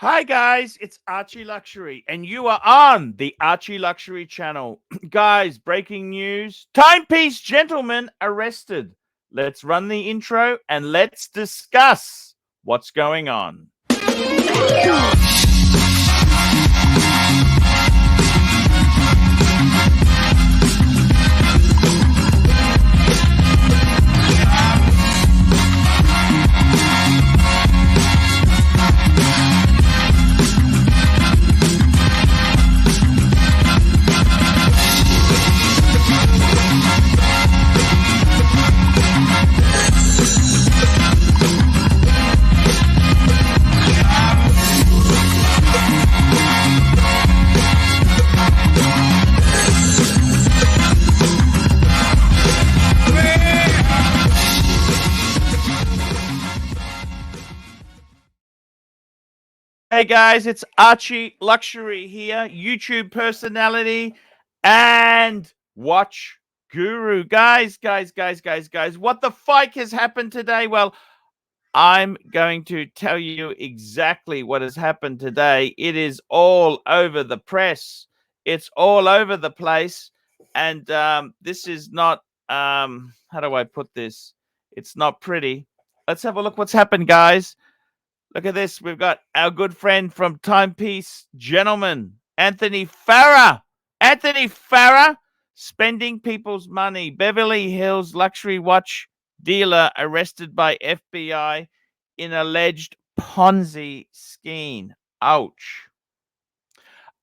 Hi guys, it's Archie Luxury, and you are on the Archie Luxury channel. Guys, breaking news. Timepiece gentleman arrested. Let's run the intro and let's discuss what's going on. Hey guys, it's Archie Luxury here, YouTube personality and watch guru. Guys, what the fuck has happened today? Well, I'm going to tell you exactly what has happened today. It is all over the press. It's all over the place. And this is not, how do I put this? It's not pretty. Let's have a look what's happened, guys. Look at this. We've got our good friend from Timepiece Gentleman, Anthony Farah. Anthony Farah spending people's money. Beverly Hills luxury watch dealer arrested by FBI in alleged Ponzi scheme. Ouch.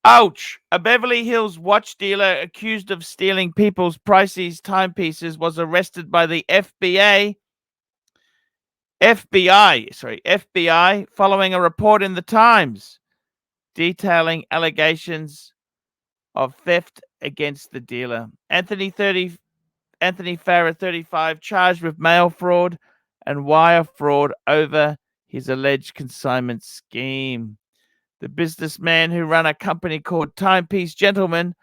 Ouch. A Beverly Hills watch dealer accused of stealing people's priceless timepieces was arrested by the FBI, following a report in the Times detailing allegations of theft against the dealer. Anthony Farah, 35, charged with mail fraud and wire fraud over his alleged consignment scheme. The businessman, who ran a company called Timepiece Gentleman,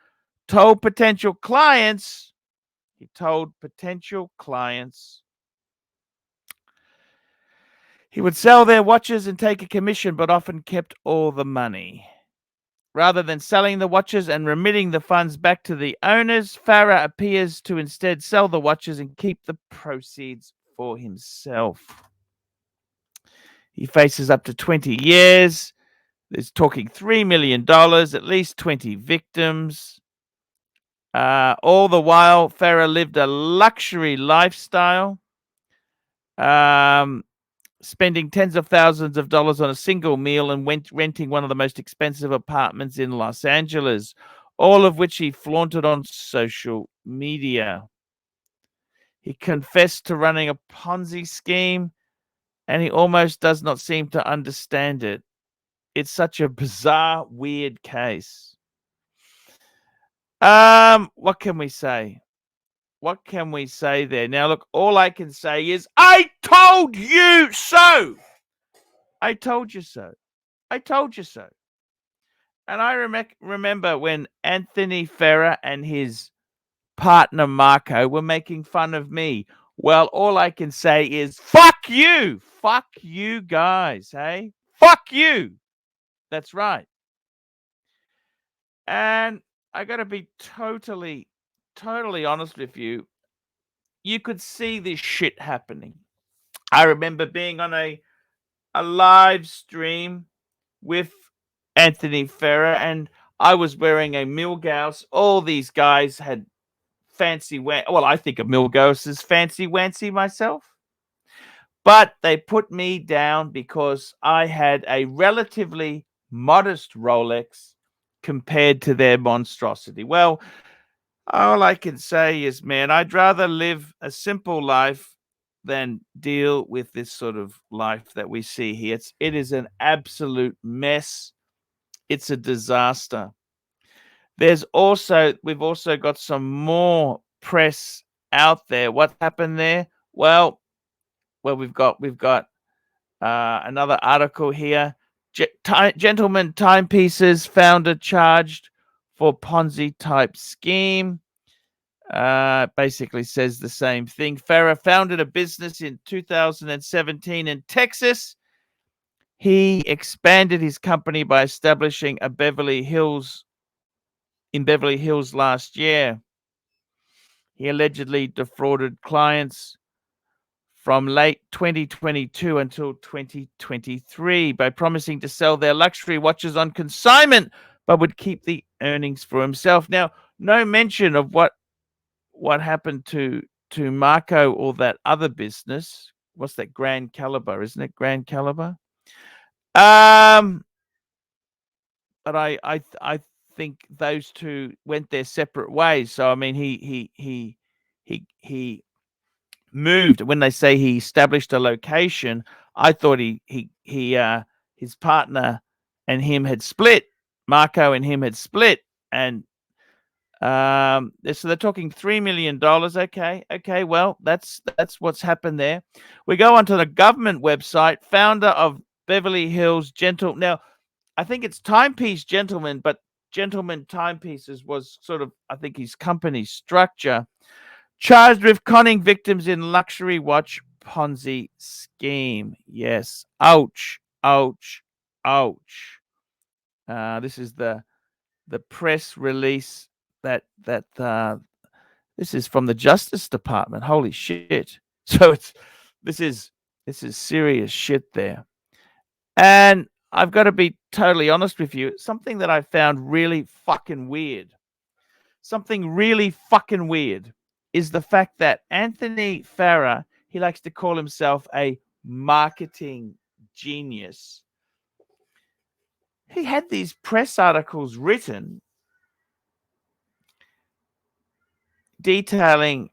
told potential clients he would sell their watches and take a commission, but often kept all the money. Rather than selling the watches and remitting the funds back to the owners, Farah appears to instead sell the watches and keep the proceeds for himself. He faces up to 20 years. There's talking $3 million, at least 20 victims. All the while, Farah lived a luxury lifestyle. Spending tens of thousands of dollars on a single meal and renting one of the most expensive apartments in Los Angeles, all of which he flaunted on social media. He confessed to running a Ponzi scheme, and he almost does not seem to understand it. It's such a bizarre, weird case. What can we say? What can we say there? Now, look, all I can say is, I told you so. I told you so. I told you so. And I remember when Anthony Farah and his partner Marco were making fun of me. Well, all I can say is, fuck you. Fuck you guys, hey? Fuck you. That's right. And I got to be totally honest with you. You could see this shit happening. I remember being on a live stream with Anthony Farah, and I was wearing a Milgauss. All these guys had fancy well, I think of Milgauss as fancy wancy myself. But they put me down because I had a relatively modest Rolex compared to their monstrosity. Well, all I can say is, man, I'd rather live a simple life than deal with this sort of life that we see here. It is an absolute mess. It's a disaster. We've also got some more press out there. What happened there? Well, we've got another article here. Gentleman Timepieces founder charged for Ponzi type scheme. Basically says the same thing. Farah founded a business in 2017 in Texas. He expanded his company by establishing in Beverly Hills last year. He allegedly defrauded clients from late 2022 until 2023 by promising to sell their luxury watches on consignment, but would keep the earnings for himself. Now, no mention of what happened to Marco or that other business. What's that? Grand Caliber, isn't it? Grand Caliber. But I think those two went their separate ways. So I mean, he moved. When they say he established a location, I thought his partner and him had split. Marco and him had split, and so they're talking $3 million. Okay. Well, that's what's happened there. We go onto the government website. Founder of Beverly Hills Now, I think it's Timepiece Gentleman, but Gentleman Timepieces was sort of, I think, his company structure. Charged with conning victims in luxury watch Ponzi scheme. Yes. Ouch. Ouch. Ouch. This is the press release that this is from the Justice Department. Holy shit. So this is serious shit there. And I've got to be totally honest with you. Something that I found really fucking weird. Something really fucking weird is the fact that Anthony Farah, he likes to call himself a marketing genius. He had these press articles written detailing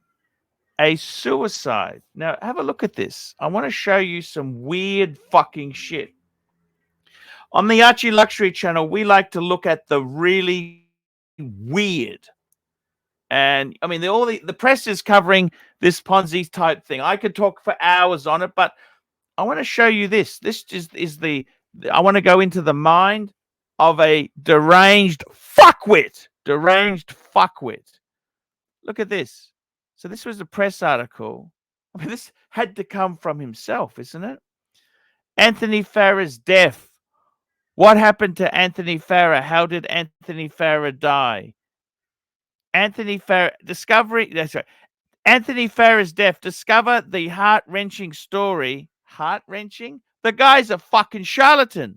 a suicide. Now, have a look at this. I want to show you some weird fucking shit. On the ArchieLuxury channel, we like to look at the really weird. And I mean, the press is covering this Ponzi type thing. I could talk for hours on it, but I want to show you this. This is I want to go into the mind of a deranged fuckwit. Deranged fuckwit. Look at this. So this was a press article. I mean, this had to come from himself, isn't it? Anthony Farah's death. What happened to Anthony Farah? How did Anthony Farah die? Anthony Farah discovery. That's right. Anthony Farah's death. Discover the heart-wrenching story. Heart-wrenching? The guy's a fucking charlatan.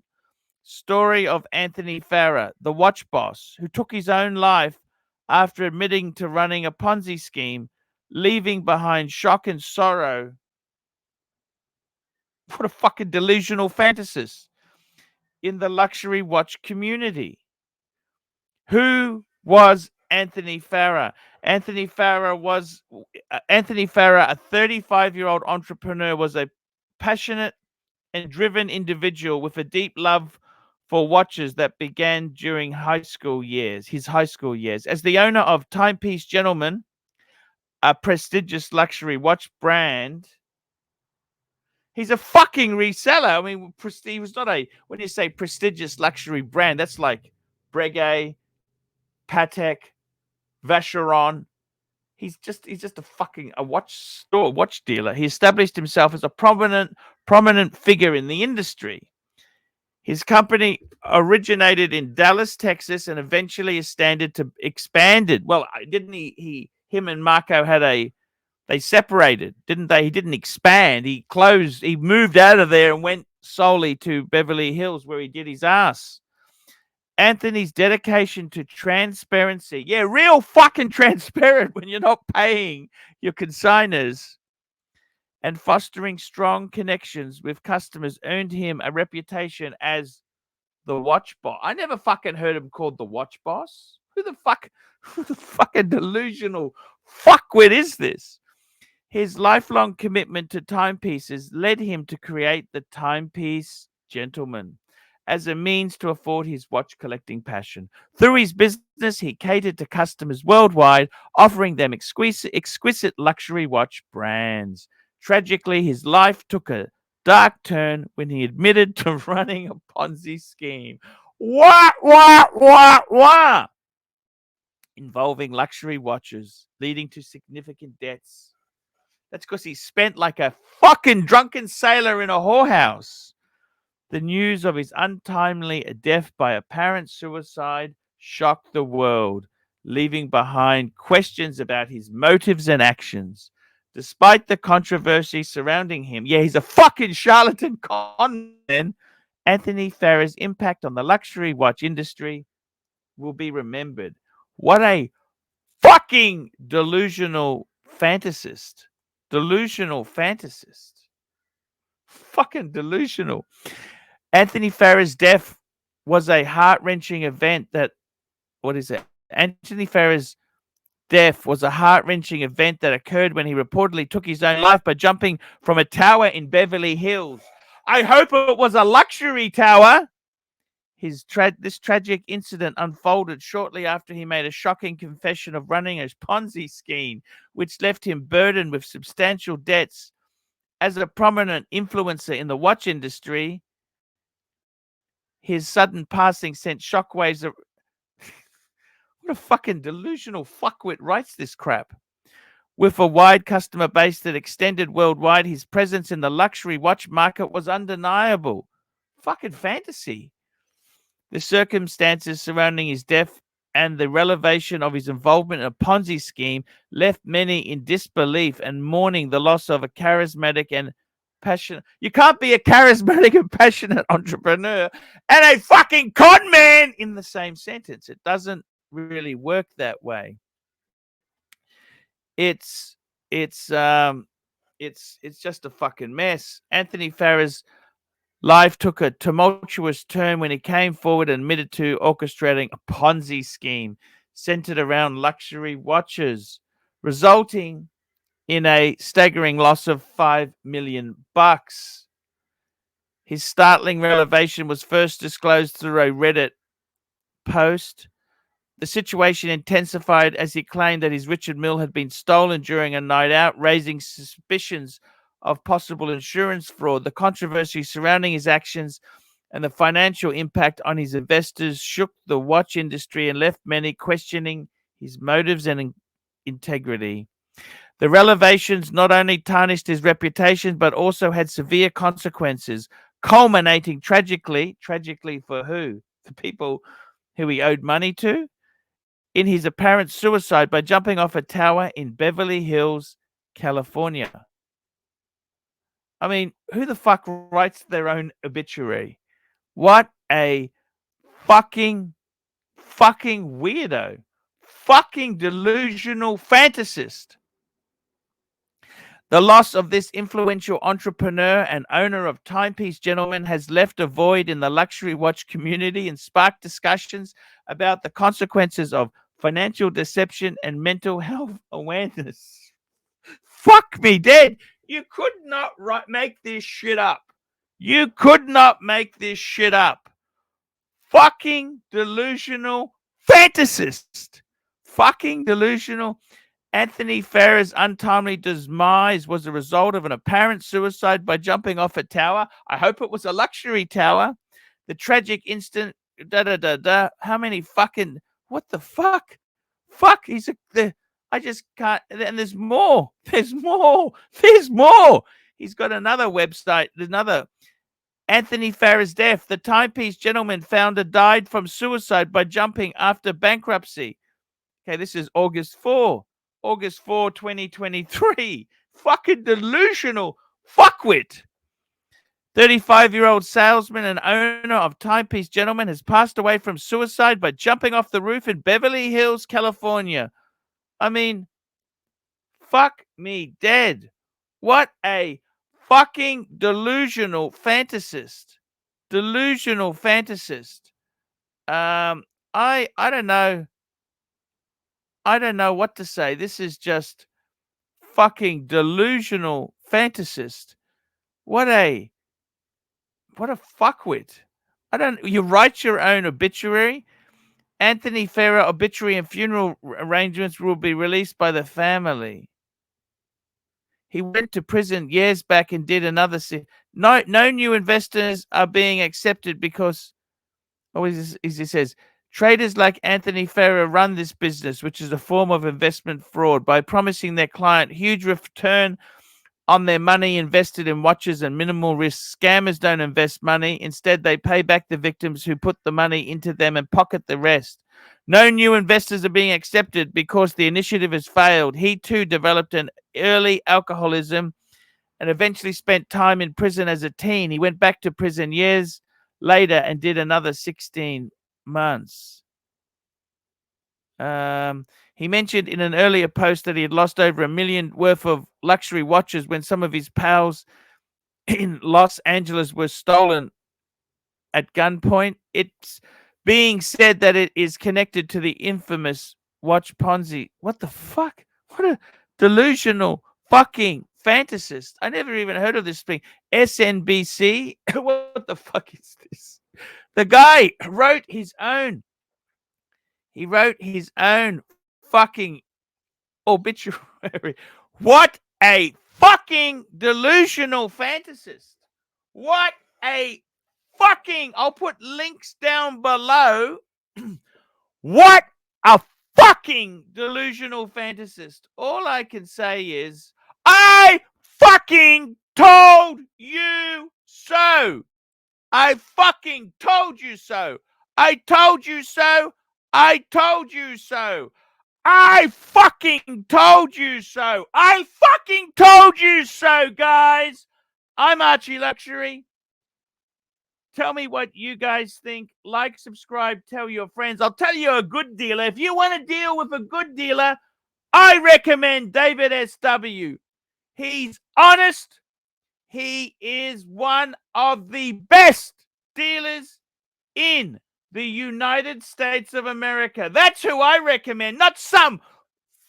Story of Anthony Farah, the watch boss, who took his own life after admitting to running a Ponzi scheme, leaving behind shock and sorrow. What a fucking delusional fantasist in the luxury watch community. Who was Anthony Farah? Anthony Farah, a 35-year-old entrepreneur, was a passionate and driven individual with a deep love for watches that began during his high school years. As the owner of Timepiece Gentleman, a prestigious luxury watch brand, he's a fucking reseller. I mean, he was not when you say prestigious luxury brand, that's like Breguet, Patek, Vacheron. He's just a watch dealer. He established himself as a prominent figure in the industry. His company originated in Dallas, Texas, and eventually expanded. Well, didn't him and Marco they separated, didn't they? He didn't expand. He moved out of there and went solely to Beverly Hills, where he did his ass. Anthony's dedication to transparency. Yeah, real fucking transparent when you're not paying your consigners. And fostering strong connections with customers earned him a reputation as the watch boss. I never fucking heard him called the watch boss. Who the fucking delusional fuckwit is this? His lifelong commitment to timepieces led him to create the Timepiece Gentleman as a means to afford his watch collecting passion. Through his business, he catered to customers worldwide, offering them exquisite luxury watch brands. Tragically, his life took a dark turn when he admitted to running a Ponzi scheme. Wah! Involving luxury watches, leading to significant debts. That's because he spent like a fucking drunken sailor in a whorehouse. The news of his untimely death by apparent suicide shocked the world, leaving behind questions about his motives and actions. Despite the controversy surrounding him, yeah, he's a fucking charlatan con man. Anthony Farrah's impact on the luxury watch industry will be remembered. What a fucking delusional fantasist. Delusional fantasist. Fucking delusional. Anthony Farrah's death was a heart-wrenching event that, what is it? Anthony Farrah's death was a heart-wrenching event that occurred when he reportedly took his own life by jumping from a tower in Beverly Hills. I hope it was a luxury tower. This tragic incident unfolded shortly after he made a shocking confession of running a Ponzi scheme, which left him burdened with substantial debts. As a prominent influencer in the watch industry, his sudden passing sent shockwaves. What a fucking delusional fuckwit writes this crap. With a wide customer base that extended worldwide, his presence in the luxury watch market was undeniable. Fucking fantasy. The circumstances surrounding his death and the revelation of his involvement in a Ponzi scheme left many in disbelief and mourning the loss of a charismatic and passionate. You can't be a charismatic and passionate entrepreneur and a fucking con man in the same sentence. It doesn't really work that way. It's just a fucking mess. Anthony Farrah's life took a tumultuous turn when he came forward and admitted to orchestrating a Ponzi scheme centered around luxury watches, resulting in a staggering loss of $5 million. His startling revelation was first disclosed through a Reddit post. The situation intensified as he claimed that his Richard Mille had been stolen during a night out, raising suspicions of possible insurance fraud. The controversy surrounding his actions and the financial impact on his investors shook the watch industry and left many questioning his motives and integrity. The revelations not only tarnished his reputation, but also had severe consequences, culminating tragically for who? The people who he owed money to, in his apparent suicide by jumping off a tower in Beverly Hills, California. I mean, who the fuck writes their own obituary? What a fucking weirdo. Fucking delusional fantasist. The loss of this influential entrepreneur and owner of Timepiece Gentlemen has left a void in the luxury watch community and sparked discussions about the consequences of financial deception and mental health awareness. Fuck me dead. You could not make this shit up. You could not make this shit up. Fucking delusional fantasist. Fucking delusional. Anthony Farrah's untimely demise was a result of an apparent suicide by jumping off a tower. I hope it was a luxury tower. The tragic instant. How many fucking. What the fuck? Fuck. I just can't. And there's more. There's more. There's more. He's got another website. There's another. Anthony Farrah's death. The Timepiece Gentleman founder died from suicide by jumping after bankruptcy. Okay, this is August 4, 2023. Fucking delusional fuckwit. 35-year-old salesman and owner of Timepiece Gentlemen has passed away from suicide by jumping off the roof in Beverly Hills, California. I mean, fuck me dead. What a fucking delusional fantasist. Delusional fantasist. I don't know. I don't know what to say. This is just fucking delusional fantasist. What a fuckwit. You write your own obituary. Anthony Farrah obituary and funeral arrangements will be released by the family. He went to prison years back and did another. No new investors are being accepted because, as he says, traders like Anthony Farrah run this business, which is a form of investment fraud, by promising their client huge return on their money invested in watches and minimal risk. Scammers don't invest money. Instead, they pay back the victims who put the money into them and pocket the rest. No new investors are being accepted because the initiative has failed. He too developed an early alcoholism and eventually spent time in prison as a teen. He went back to prison years later and did another 16 months. He mentioned in an earlier post that he had lost over $1 million worth of luxury watches when some of his pals in Los Angeles were stolen at gunpoint. It's being said that it is connected to the infamous watch Ponzi. What the fuck? What a delusional fucking fantasist. I never even heard of this thing. SNBC? What the fuck is this? The guy wrote his own. He wrote his own fucking obituary. What a fucking delusional fantasist. What a fucking, I'll put links down below. What a fucking delusional fantasist. All I can say is, I fucking told you so. I fucking told you so. I told you so. I told you so. I fucking told you so. I fucking told you so, guys. I'm ArchieLuxury. Tell me what you guys think. Like, subscribe, tell your friends. I'll tell you a good dealer. If you want to deal with a good dealer, I recommend David S.W. He's honest. He is one of the best dealers in the United States of America. That's who I recommend, not some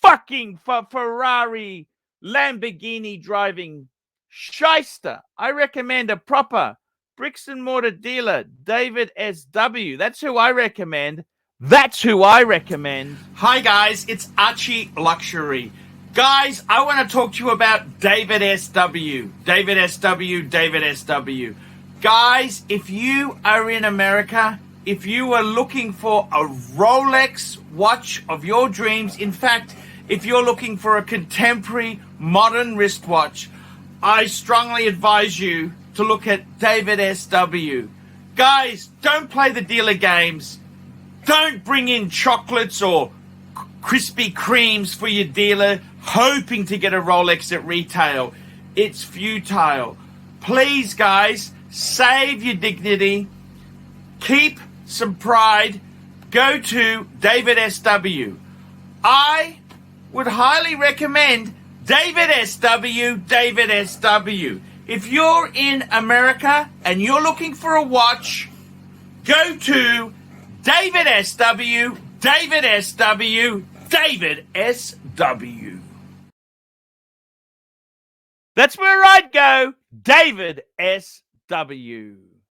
fucking Ferrari, Lamborghini driving shyster. I recommend a proper bricks and mortar dealer, David S.W. That's who I recommend. That's who I recommend. Hi, guys. It's ArchieLuxury. Guys, I want to talk to you about David S.W. David S.W. David S.W. Guys, if you are in America, if you are looking for a Rolex watch of your dreams, in fact, if you're looking for a contemporary modern wristwatch, I strongly advise you to look at David S.W. Guys, don't play the dealer games. Don't bring in chocolates or Krispy Kremes for your dealer hoping to get a Rolex at retail. It's futile. Please, guys, save your dignity. Keep some pride. Go to David S.W. I would highly recommend David S.W. David S.W. If you're in America and you're looking for a watch, go to David S.W. David S.W. David S.W. That's where I'd go. David S.W.